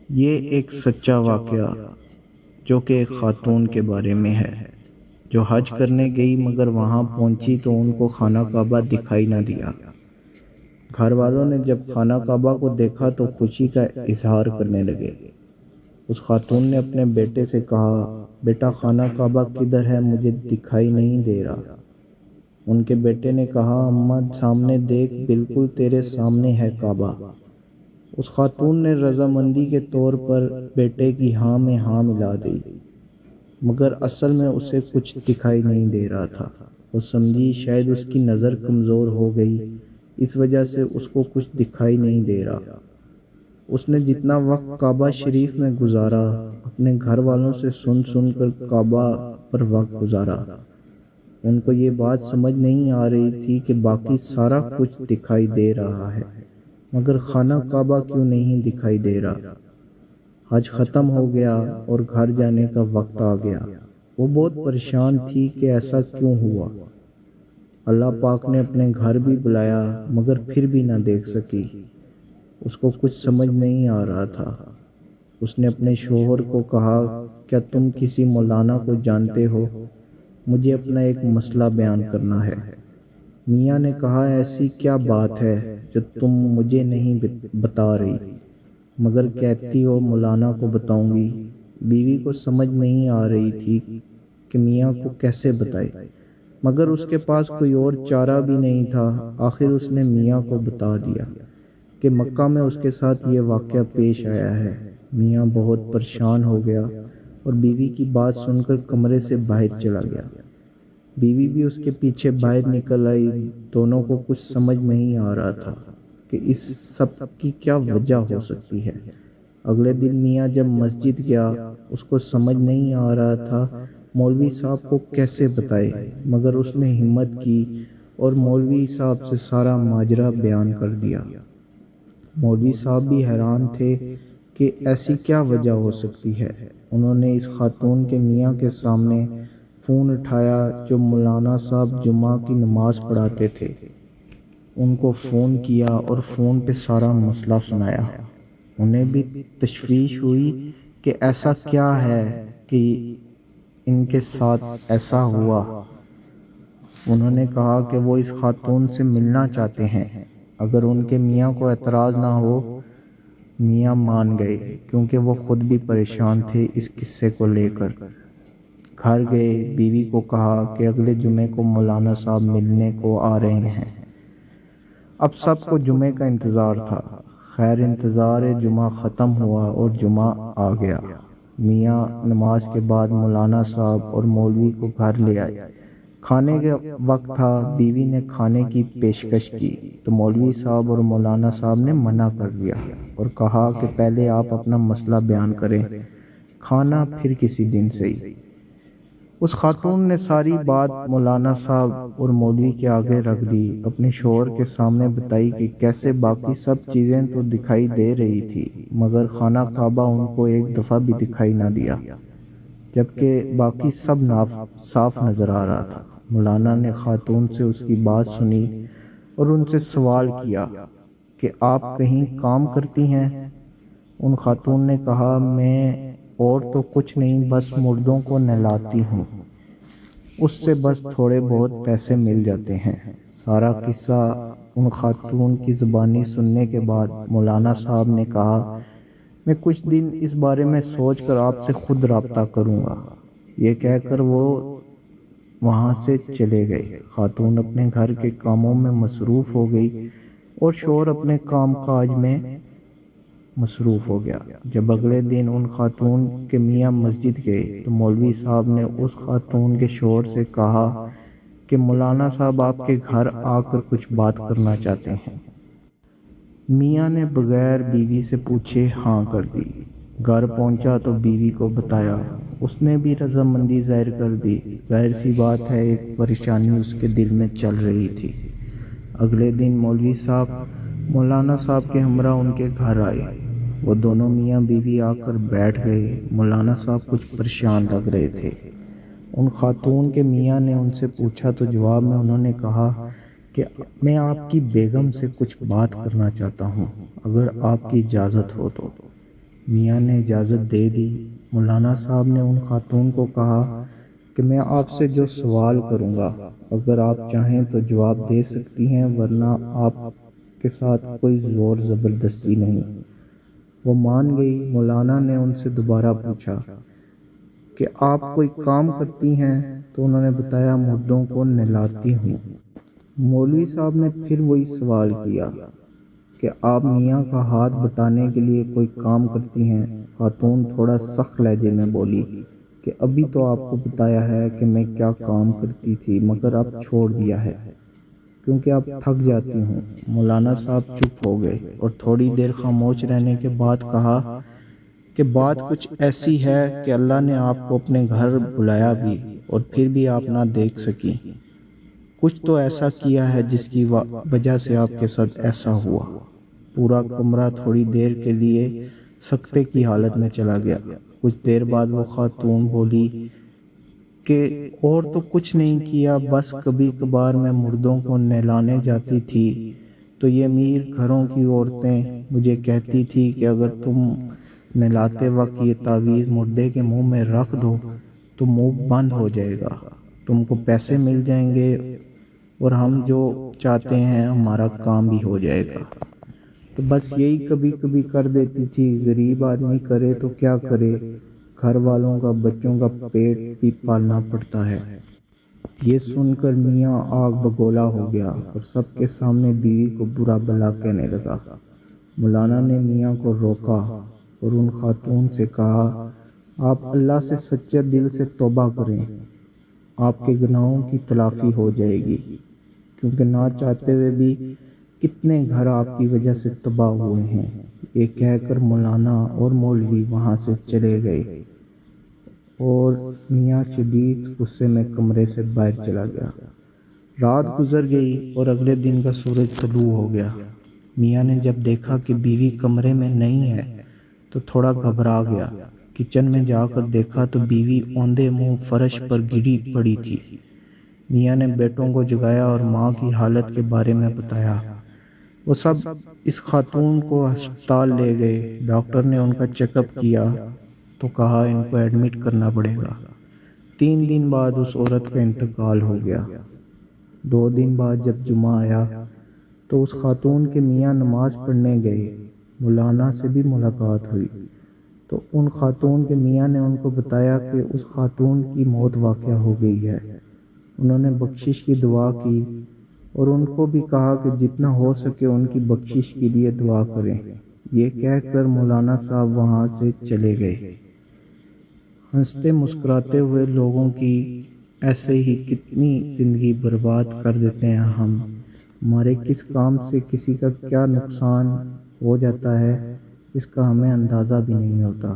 یہ ایک سچا واقعہ جو کہ ایک خاتون کے بارے میں ہے جو حج کرنے گئی مگر وہاں پہنچی تو ان کو خانہ کعبہ دکھائی نہ دیا۔ گھر والوں نے جب خانہ کعبہ کو دیکھا تو خوشی کا اظہار کرنے لگے۔ اس خاتون نے اپنے بیٹے سے کہا، بیٹا خانہ کعبہ کدھر ہے؟ مجھے دکھائی نہیں دے رہا۔ ان کے بیٹے نے کہا، اماں سامنے دیکھ، بالکل تیرے سامنے ہے کعبہ۔ اس خاتون نے رضامندی کے طور پر بیٹے کی ہاں میں ہاں ملا دی، مگر اصل میں اسے کچھ دکھائی نہیں دے رہا تھا۔ وہ سمجھی شاید اس کی نظر کمزور ہو گئی، اس وجہ سے اس کو کچھ دکھائی نہیں دے رہا۔ اس نے جتنا وقت کعبہ شریف میں گزارا، اپنے گھر والوں سے سن سن کر کعبہ پر وقت گزارا۔ ان کو یہ بات سمجھ نہیں آ رہی تھی کہ باقی سارا کچھ دکھائی دے رہا ہے مگر خانہ کعبہ کیوں نہیں دکھائی دے رہا۔ حج ختم ہو گیا اور گھر جانے کا وقت آ گیا۔ وہ بہت پریشان تھی کہ ایسا کیوں ہوا۔ اللہ پاک نے اپنے گھر بھی بلایا مگر پھر بھی نہ دیکھ سکی۔ اس کو کچھ سمجھ نہیں آ رہا تھا۔ اس نے اپنے شوہر کو کہا، کیا تم کسی مولانا کو جانتے ہو؟ مجھے اپنا ایک مسئلہ بیان کرنا ہے۔ میاں نے کہا، ایسی کیا بات ہے جو تم مجھے نہیں بتا رہی، مگر کہتی ہو مولانا کو بتاؤں گی۔ بیوی کو سمجھ نہیں آ رہی تھی کہ میاں کو کیسے بتائے، مگر اس کے پاس کوئی اور چارہ بھی نہیں تھا۔ آخر اس نے میاں کو بتا دیا کہ مکہ میں اس کے ساتھ یہ واقعہ پیش آیا ہے۔ میاں بہت پریشان ہو گیا اور بیوی کی بات سن کر کمرے سے باہر چلا گیا۔ بیوی بھی اس کے پیچھے باہر نکل آئی۔ دونوں کو کچھ سمجھ نہیں آ رہا تھا کہ اس سب کی کیا وجہ ہو سکتی ہے۔ اگلے دن میاں جب مسجد گیا، اس کو سمجھ نہیں آ رہا تھا مولوی صاحب کو کیسے بتائے، مگر اس نے ہمت کی اور مولوی صاحب سے سارا ماجرا بیان کر دیا۔ مولوی صاحب بھی حیران تھے کہ ایسی کیا وجہ ہو سکتی ہے۔ انہوں نے اس خاتون کے میاں کے سامنے فون اٹھایا جو مولانا صاحب جمعہ کی نماز پڑھاتے تھے۔ ان کو فون کیا اور فون پہ سارا مسئلہ سنایا۔ انہیں بھی تشویش ہوئی کہ ایسا کیا ہے کہ ان کے ساتھ ایسا ہوا۔ انہوں نے کہا کہ وہ اس خاتون سے ملنا چاہتے ہیں، اگر ان کے میاں کو اعتراض نہ ہو۔ میاں مان گئے کیونکہ وہ خود بھی پریشان تھے اس قصے کو لے کر۔ گھر گئے، بیوی کو کہا کہ اگلے جمعے کو مولانا صاحب ملنے کو آ رہے ہیں۔ اب سب کو جمعے کا انتظار تھا۔ خیر انتظار جمعہ ختم ہوا اور جمعہ آ گیا۔ میاں نماز کے بعد مولانا صاحب اور مولوی کو گھر لے آئے۔ کھانے کا وقت تھا، بیوی نے کھانے کی پیشکش کی تو مولوی صاحب اور مولانا صاحب نے منع کر دیا اور کہا کہ پہلے آپ اپنا مسئلہ بیان کریں، کھانا پھر کسی دن صحیح۔ اس خاتون نے ساری بات مولانا صاحب اور مولوی کے آگے رکھ دی، اپنے شوہر کے سامنے بتائی کہ کیسے باقی سب چیزیں تو دکھائی دے رہی تھی مگر خانہ کعبہ ان کو ایک دفعہ بھی دکھائی نہ دیا، جبکہ باقی سب صاف نظر آ رہا تھا۔ مولانا نے خاتون سے اس کی بات سنی اور ان سے سوال کیا کہ آپ کہیں کام کرتی ہیں؟ ان خاتون نے کہا، میں اور تو کچھ نہیں، بس مردوں کو نہلاتی ہوں، اس سے بس تھوڑے بہت پیسے مل جاتے ہیں۔ سارا قصہ ان خاتون کی زبانی سننے کے بعد مولانا صاحب نے کہا، میں کچھ دن اس بارے میں سوچ کر آپ سے خود رابطہ کروں گا۔ یہ کہہ کر وہ وہاں سے چلے گئے۔ خاتون اپنے گھر کے کاموں میں مصروف ہو گئی اور شوہر اپنے کام کاج میں مصروف ہو گیا۔ جب اگلے دن ان خاتون کے میاں مسجد گئے تو مولوی صاحب نے اس خاتون کے شوہر سے کہا کہ مولانا صاحب آپ کے گھر آ کر کچھ بات کرنا چاہتے ہیں۔ میاں نے بغیر بیوی سے پوچھے ہاں کر دی۔ گھر پہنچا تو بیوی کو بتایا، اس نے بھی رضامندی ظاہر کر دی۔ ظاہر سی بات ہے ایک پریشانی اس کے دل میں چل رہی تھی۔ اگلے دن مولوی صاحب مولانا صاحب کے ہمراہ ان کے گھر آئے۔ وہ دونوں میاں بیوی آ کر بیٹھ گئے۔ مولانا صاحب کچھ پریشان لگ رہے تھے۔ ان خاتون کے میاں نے ان سے پوچھا تو جواب میں انہوں نے کہا کہ میں آپ کی بیگم سے کچھ بات کرنا چاہتا ہوں، اگر آپ کی اجازت ہو تو۔ میاں نے اجازت دے دی۔ مولانا صاحب نے ان خاتون کو کہا کہ میں آپ سے جو سوال کروں گا اگر آپ چاہیں تو جواب دے سکتی ہیں، ورنہ آپ کے ساتھ کوئی زور زبردستی نہیں۔ وہ مان گئی۔ مولانا نے ان سے دوبارہ پوچھا کہ آپ کوئی کام کرتی ہیں؟ تو انہوں نے بتایا مردوں کو نہلاتی ہوں۔ مولوی صاحب نے پھر وہی سوال کیا کہ آپ میاں کا ہاتھ بٹانے کے لیے کوئی کام کرتی ہیں؟ خاتون تھوڑا سخت لہجے میں بولی کہ ابھی تو آپ کو بتایا ہے کہ میں کیا کام کرتی تھی، مگر اب چھوڑ دیا ہے کیونکہ اب تھک جاتی ہوں۔ مولانا صاحب چپ ہو گئے اور تھوڑی دیر خاموش رہنے کے بعد کہا کہ بات کچھ ایسی ہے کہ اللہ نے آپ کو اپنے گھر بلایا بھی اور پھر بھی آپ نہ دیکھ سکی۔ کچھ تو ایسا کیا ہے جس کی وجہ سے آپ کے ساتھ ایسا ہوا۔ پورا کمرہ تھوڑی دیر کے لیے سکتے کی حالت میں چلا گیا۔ کچھ دیر بعد وہ خاتون بولی کہ اور تو کچھ نہیں کیا، بس کبھی کبھار میں مردوں کو نہلانے جاتی تھی تو یہ امیر گھروں کی عورتیں مجھے کہتی تھی کہ اگر تم نہلاتے وقت یہ تعویذ مردے کے منہ میں رکھ دو تو منہ بند ہو جائے گا، تم کو پیسے مل جائیں گے اور ہم جو چاہتے ہیں ہمارا کام بھی ہو جائے گا۔ تو بس یہی کبھی کبھی کر دیتی تھی۔ غریب آدمی کرے تو کیا کرے، گھر والوں کا بچوں کا پیٹ بھی پالنا پڑتا ہے۔ یہ سن کر میاں آگ بگولا ہو گیا اور سب کے سامنے بیوی کو برا بھلا کہنے لگا۔ مولانا نے میاں کو روکا اور ان خاتون سے کہا آپ اللہ سے سچے دل سے توبہ کریں، آپ کے گناہوں کی تلافی ہو جائے گی، کیونکہ نہ چاہتے ہوئے بھی کتنے گھر آپ کی وجہ سے تباہ ہوئے ہیں۔ یہ کہہ کر مولانا اور مولوی وہاں سے چلے گئے اور میاں شدید غصے میں کمرے سے باہر چلا گیا۔ رات گزر گئی اور اگلے دن کا سورج طلوع ہو گیا۔ میاں نے جب دیکھا کہ بیوی کمرے میں نہیں ہے تو تھوڑا گھبرا گیا۔ کچن میں جا کر دیکھا تو بیوی اوندھے منہ فرش پر گری پڑی تھی۔ میاں نے بیٹوں کو جگایا اور ماں کی حالت کے بارے میں بتایا۔ وہ سب اس خاتون کو ہسپتال لے گئے۔ ڈاکٹر نے ان کا چیک اپ کیا تو کہا ان کو ایڈمٹ کرنا پڑے گا۔ 3 دن بعد اس عورت کا انتقال ہو گیا۔ 2 دن بعد جب جمعہ آیا تو اس خاتون کے میاں نماز پڑھنے گئے۔ مولانا سے بھی ملاقات ہوئی تو ان خاتون کے میاں نے ان کو بتایا کہ اس خاتون کی موت واقع ہو گئی ہے۔ انہوں نے بخشش کی دعا کی اور ان کو بھی کہا کہ جتنا ہو سکے ان کی بخشش کے لیے دعا کریں۔ یہ کہہ کر مولانا صاحب وہاں سے چلے گئے۔ ہنستے مسکراتے ہوئے لوگوں کی ایسے ہی کتنی زندگی برباد کر دیتے ہیں ہم۔ ہمارے کس کام سے کسی کا کیا نقصان ہو جاتا ہے اس کا ہمیں اندازہ بھی نہیں ہوتا۔